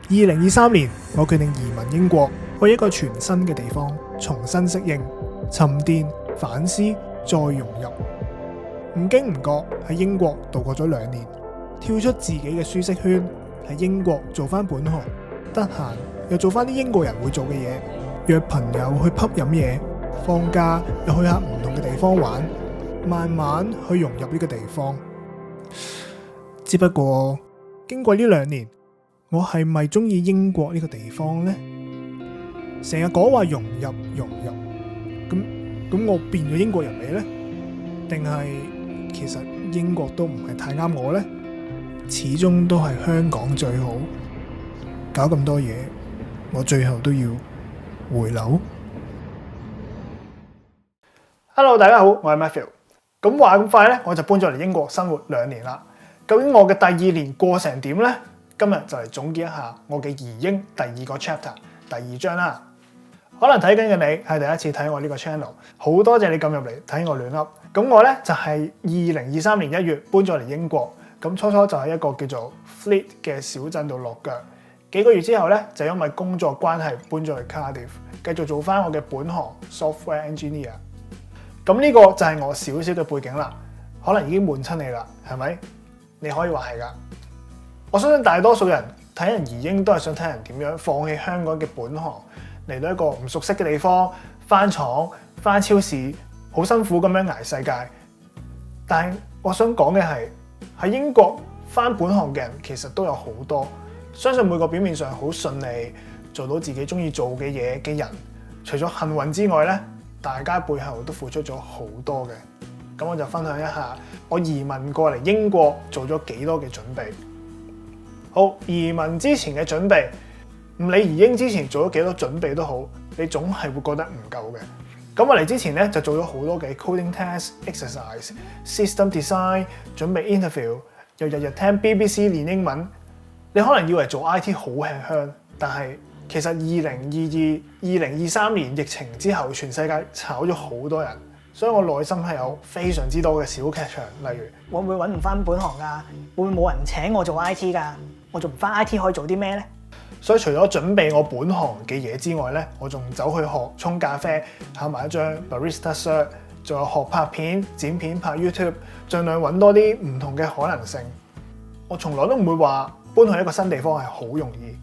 2023年，我決定移民英國，去一個全新嘅地方，重新適應、沉澱、反思，再融入。唔經唔覺喺英國度過咗2年，跳出自己嘅舒適圈，喺英國做翻本行，得閒又做翻啲英國人會做嘅嘢，約朋友去 pub 飲嘢，放假又去下唔同嘅地方玩，慢慢去融入呢個地方。只不過經過呢2年，我係咪中意英國呢個地方呢？成日講話融入，咁我變咗英國人未呢？定係其實英國都唔係太啱我呢？始終都係香港最好。搞咁多嘢，我最後都要回流。Hello， 大家好，我係 Matthew。咁話咁快呢，我就搬咗嚟英國生活2年啦。究竟我嘅第2年過成點呢？今日就嚟總結一下我嘅移英第2個 chapter 第2章啦。可能睇緊嘅你係第一次睇我呢個 channel， 好多謝你撳入嚟睇我亂噏。咁我呢，就係2023年1月搬咗嚟英國，咁初就喺一個叫做 Fleet 嘅小鎮度落腳。幾個月之後呢，就因為工作關係搬咗去 Cardiff， 繼續做翻我嘅本行 software engineer。咁呢個就係我少少嘅背景啦，可能已經悶親你啦，係咪？你可以話係㗎。我相信大多數人睇人移英都係想睇人點樣放棄香港嘅本行，嚟到一個唔熟悉嘅地方，返廠、返超市，好辛苦咁樣捱世界。但係我想講嘅係喺英國返本行嘅人其實都有好多，相信每個表面上好順利做到自己中意做嘅嘢嘅人，除咗幸運之外咧，大家背後都付出咗好多嘅。咁我就分享一下我移民過嚟英國做咗幾多嘅準備。好，移民之前嘅準備，唔理移英之前做咗幾多準備都好，你總係會覺得唔夠嘅。咁我嚟之前咧就做咗好多嘅 coding test exercise、system design， 準備 interview， 又日日聽 BBC 練英文。你可能以為做 IT 好吃香，但係其實2022、2023年疫情之後，全世界炒咗好多人，所以我內心係有非常之多嘅小劇場，例如會唔會揾唔翻本行㗎？會唔會冇人請我做 IT 㗎？我做唔翻 IT 可以做啲咩呢？所以除咗準備我本行嘅嘢之外咧，我仲走去學沖咖啡，考埋一張 barista cert， 仲有學拍片、剪片、拍 YouTube， 盡量揾多啲唔同嘅可能性。我從來都唔會話搬去一個新地方係好容易，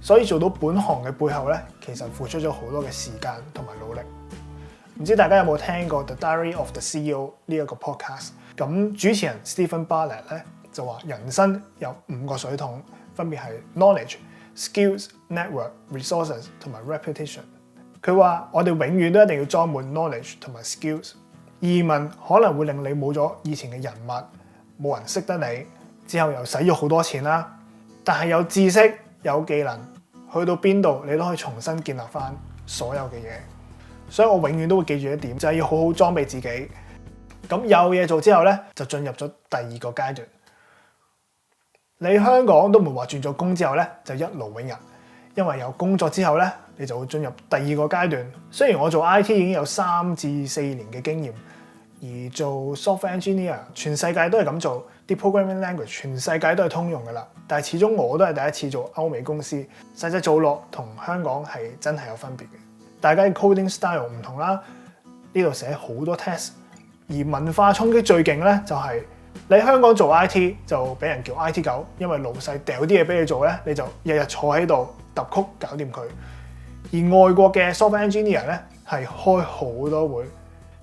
所以做到本行嘅背後咧，其實付出咗好多嘅時間同埋努力。唔知大家有冇聽過 The Diary of the CEO 呢一個 podcast？ 咁主持人 Stephen Bartlett 咧就話人生有5個水桶，分別係 knowledge、skills、network、resources 同埋 reputation。佢話我哋永遠都一定要裝滿 knowledge 同埋 skills。移民可能會令你冇咗以前嘅人脈，冇人識得你，之後又使咗好多錢啦。但係有知識、有技能，去到邊度你都可以重新建立翻所有嘅嘢。所以我永遠都會記住一點，就係要好好裝備自己。咁有嘢做之後咧，就進入咗第2個階段。你香港都唔會話轉咗工之後咧就一勞永逸，因為有工作之後咧，你就會進入第2個階段。雖然我做 IT 已經有3至4年嘅經驗，而做 software engineer 全世界都係咁做，啲 programming language 全世界都係通用噶啦。但係始終我都係第一次做歐美公司，實際做落同香港係真係有分別嘅。大家嘅 coding style 唔同啦，呢度寫好多 test， 而文化衝擊最勁咧就係你香港做 IT 就俾人叫 IT 狗，因為老細掉啲嘢俾你做咧，你就日日坐喺度揼曲搞掂佢。而外國嘅 software engineer 咧係開好多會，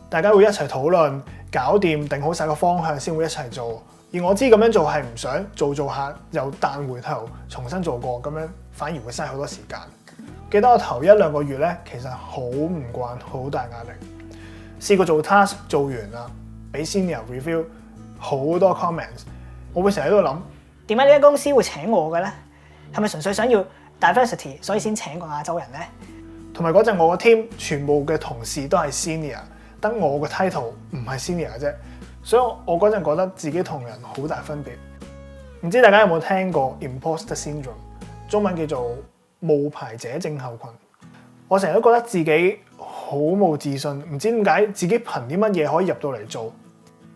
大家會一齊討論，搞掂定好晒個方向先會一齊做。而我知咁樣做係唔想做下又彈回頭重新做過，咁樣反而會嘥好多時間。記得我頭1-2個月咧，其實好唔慣，好大壓力。試過做 task 做完啦，俾 senior review， 好多 comments， 我會成日喺度諗，點解呢間公司會請我嘅咧？係咪純粹想要 diversity， 所以先請個亞洲人咧？同埋嗰陣我個 team 全部嘅同事都係 senior， 得我個 title 唔係 senior 啫，所以我嗰陣覺得自己同人好大分別。唔知大家有冇聽過 imposter syndrome， 中文叫做冒牌者症候群。我成日都覺得自己好冇自信，唔知點解自己憑啲乜嘢可以入到嚟做，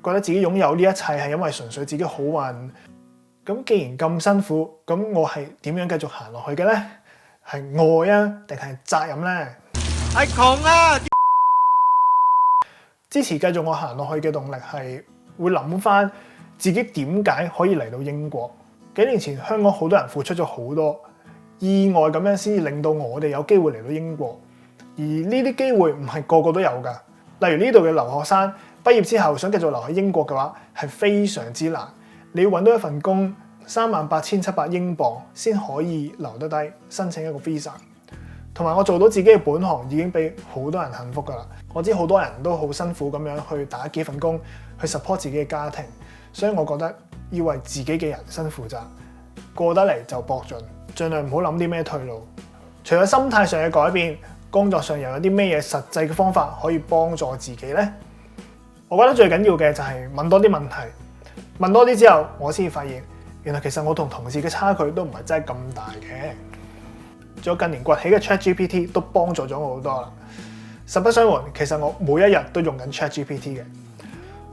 覺得自己擁有呢一切係因為純粹自己好運。咁既然咁辛苦，咁我係點樣繼續行落去嘅咧？係愛啊，定係責任咧？係窮啊！支持繼續我行落去嘅動力係會諗翻自己點解可以嚟到英國。幾年前香港好多人付出咗好多，意外咁樣先至令到我哋有機會嚟到英國。而呢啲機會唔係個個都有㗎。例如呢度嘅留學生畢業之後想繼續留喺英國嘅話，係非常之難。你要揾到一份工，38,700英鎊先可以留得低，申請一個 visa。同埋我做到自己嘅本行已經俾好多人幸福㗎啦。我知好多人都好辛苦咁樣去打幾份工去 support 自己嘅家庭，所以我覺得要為自己嘅人生負責，過得嚟就搏盡，盡量唔好諗啲咩退路。除咗心態上嘅改變，工作上又有啲咩嘢實際嘅方法可以幫助自己呢？我覺得最緊要嘅就係問多啲問題。問多啲之後，我先至發現，原來其實我同同事嘅差距都唔係真係咁大嘅。仲有近年崛起嘅 ChatGPT 都幫助咗我好多啦。實不相瞞，其實我每一日都用緊 ChatGPT 嘅。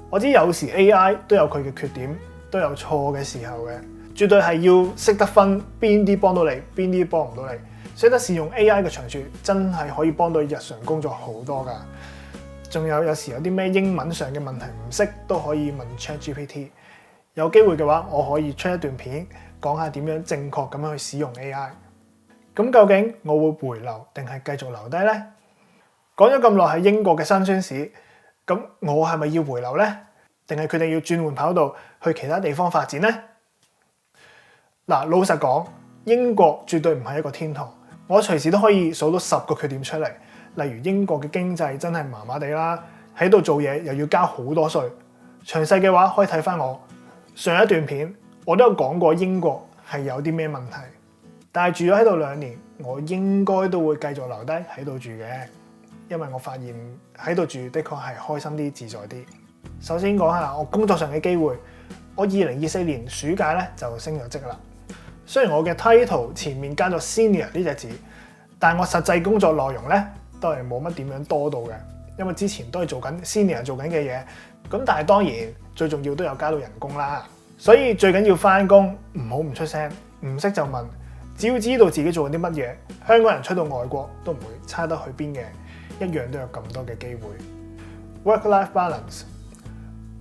我知有時 AI 都有佢嘅缺點，都有錯嘅時候嘅，絕對係要識得分邊啲幫到你，邊啲幫唔到你。識得使用 AI 嘅長處，真係可以幫到日常工作好多㗎。仲有時有啲咩英文上嘅問題唔識，都可以問 ChatGPT。有機會嘅話，我可以出一段片講下點樣正確咁樣去使用 AI。咁究竟我會回流定係繼續留低呢？講咗咁耐喺英國嘅辛酸史，咁我係咪要回流呢？定係決定要轉換跑道去其他地方發展呢？嗱，老實講，英國絕對唔係一個天堂。我隨時都可以數到10個缺點出嚟，例如英國嘅經濟真係麻麻地啦，喺度做嘢又要交好多稅。詳細嘅話可以睇翻我上一段片，我都有講過英國係有啲咩問題。但係住咗喺度2年，我應該都會繼續留低喺度住嘅，因為我發現喺度住的確係開心啲、自在啲。首先講下我工作上嘅機會，我2024年暑假咧就升咗職啦。雖然我嘅 title 前面加咗 senior 呢隻字，但我實際工作內容咧都係冇乜點樣多到嘅，因為之前都係做緊 senior 做緊嘅嘢。咁但係當然最重要都有加到人工啦。所以最緊要翻工唔好唔出聲，唔識就問。只要知道自己做緊啲乜嘢，香港人出到外國都唔會差得去邊嘅，一樣都有咁多嘅機會。Work-life balance，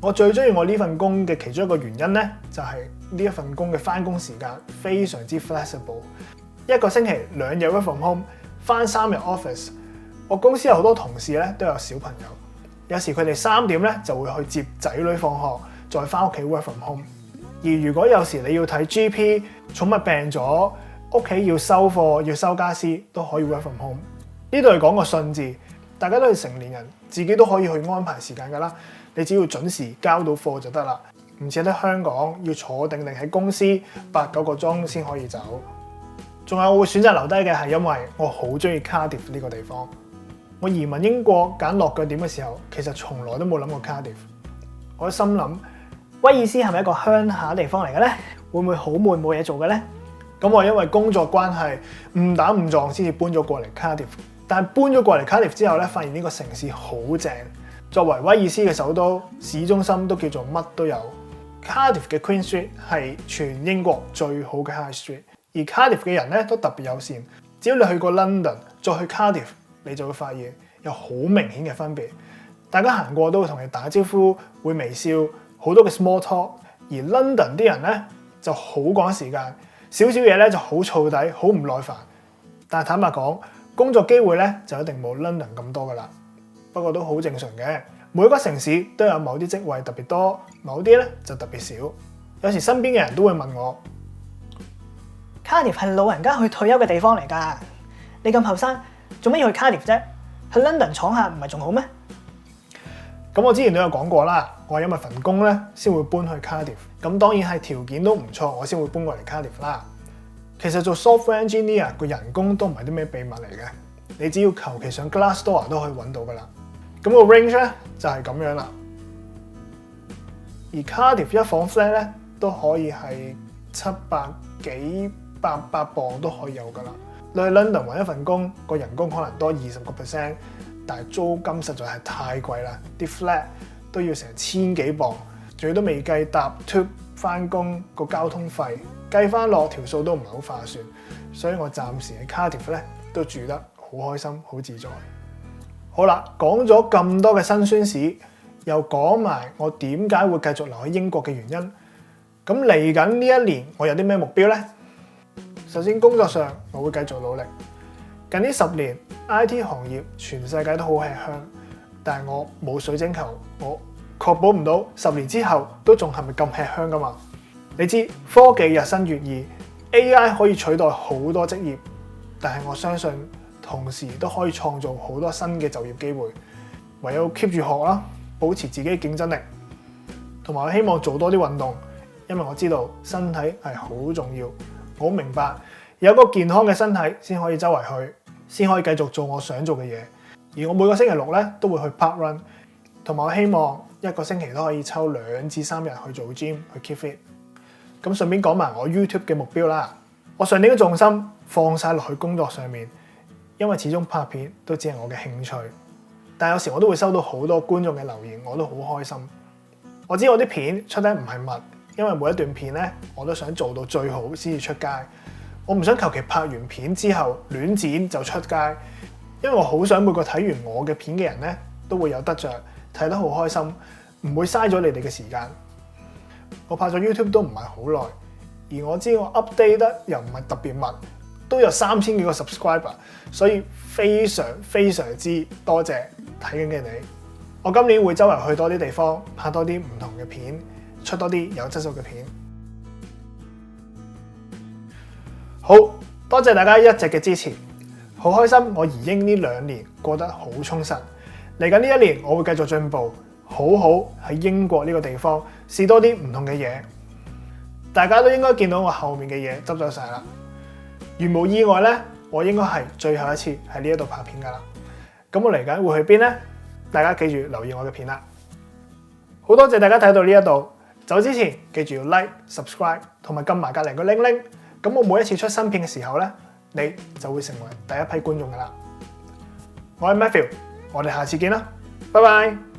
我最中意我呢份工嘅其中一個原因咧，就係呢一份工嘅翻工時間非常之 flexible， 一個星期2日 work from home， 翻3日 office。我公司有好多同事咧都有小朋友，有時佢哋3點咧就會去接仔女放學，再翻屋企 work from home。而如果有時你要睇 GP， 寵物病咗，屋企要收貨要收家私，都可以 work from home。呢度係講個信字，大家都係成年人，自己都可以去安排時間㗎啦。你只要準時交到貨就得啦，唔似得香港要坐定定喺公司8-9個鐘先可以走。仲有我會選擇留低嘅係因為我好中意 Cardiff 呢個地方。我移民英國揀落腳點嘅時候，其實從來都冇諗過 Cardiff。我心諗威爾斯係咪一個鄉下地方嚟嘅咧？會唔會好悶冇嘢做嘅咧？咁我因為工作關係誤打誤撞先至搬咗過嚟 Cardiff。但係搬咗過嚟 Cardiff 之後咧，發現呢個城市好正。作為威爾斯嘅首都，市中心都叫做乜都有。Cardiff 嘅 Queen Street 係全英國最好嘅 High Street， 而 Cardiff 嘅人咧都特別友善。只要你去過 London 再去 Cardiff， 你就會發現有好明顯嘅分別。大家行過都會同你打招呼，會微笑，好多嘅 small talk。而 London 啲人咧就好趕時間，少少嘢咧就好燥底，好唔耐煩。但係坦白講，工作機會咧就一定冇 London 咁多噶啦。不過都好正常嘅，每個城市都有某啲職位特別多，某啲咧就特別少。有時身邊嘅人都會問我 Cardiff 係老人家去退休嘅地方嚟㗎，你咁後生做乜要去 Cardiff 啫？去 London 闖下唔係仲好咩？咁我之前都有講過啦，我係因為份工咧先會搬去 Cardiff。咁當然係條件都唔錯，我先會搬過嚟 Cardiff 啦。其實做 software engineer 個人工都唔係啲咩秘密嚟嘅，你只要求其上 Glassdoor 都可以揾到㗎啦。咁個 range 咧就係咁樣啦。而 Cardiff 一房 flat 咧都可以係700幾800磅都可以有㗎啦。你去 London 揾一份工，個人工可能多20%，但係租金實在係太貴啦，啲 flat 都要成1000幾磅，仲要都未計搭 tube 翻工個交通費，計翻落條數都唔係好划算，所以我暫時喺 Cardiff 咧都住得好開心、好自在。好啦，講咗咁多嘅辛酸史，又講埋我點解會繼續留喺英國嘅原因。咁嚟緊呢一年，我有啲咩目標呢？首先工作上，我會繼續努力。近呢10年 IT 行業全世界都好吃香，但係我冇水晶球，我確保唔到10年之後都仲係咪咁吃香噶嘛？你知科技日新月異 ，AI 可以取代好多職業，但係我相信同時都可以創造好多新嘅就業機會。唯有 keep 住學啦，保持自己競爭力，同埋我希望做多啲運動，因為我知道身體係好重要。我好明白有個健康嘅身體先可以周圍去，先可以繼續做我想做嘅嘢。而我每個星期6咧都會去 park run， 同埋我希望一個星期都可以抽2至3日去做 gym 去 keep fit。咁順便講埋我 YouTube 嘅目標啦。我上年嘅重心放晒落去工作上面，因為始終拍片都只係我嘅興趣。但有時我都會收到好多觀眾嘅留言，我都好開心。我知我啲片出得唔係密，因為每一段片咧我都想做到最好先至出街。我唔想求其拍完片之後亂剪就出街，因為我好想每個睇完我嘅片嘅人咧都會有得着，睇得好開心，唔會嘥咗你哋嘅時間。我拍咗 YouTube 都唔係好耐，而我知我 update 得又唔係特別密，都有3000幾個 subscriber， 所以非常之多謝睇緊嘅你。我今年會周圍去多啲地方，拍多啲唔同嘅片，出多啲有質素嘅片。好多謝大家一直嘅支持，好開心我移英呢2年過得好充實。嚟緊呢1年我會繼續進步，好好喺英國呢個地方試多啲唔同嘅嘢。大家都應該見到我後面嘅嘢執咗晒啦。如無意外咧，我應該係最後一次喺呢一度拍片噶啦。咁我嚟緊會去邊呢？大家記住留意我嘅片啦。好多謝大家睇到呢一度，走之前記住要 like、subscribe 同埋撳埋隔離個鈴鈴。咁我每一次出新片嘅時候咧，你就會成為第一批觀眾噶啦。我係 Matthew，我哋下次見啦，拜拜。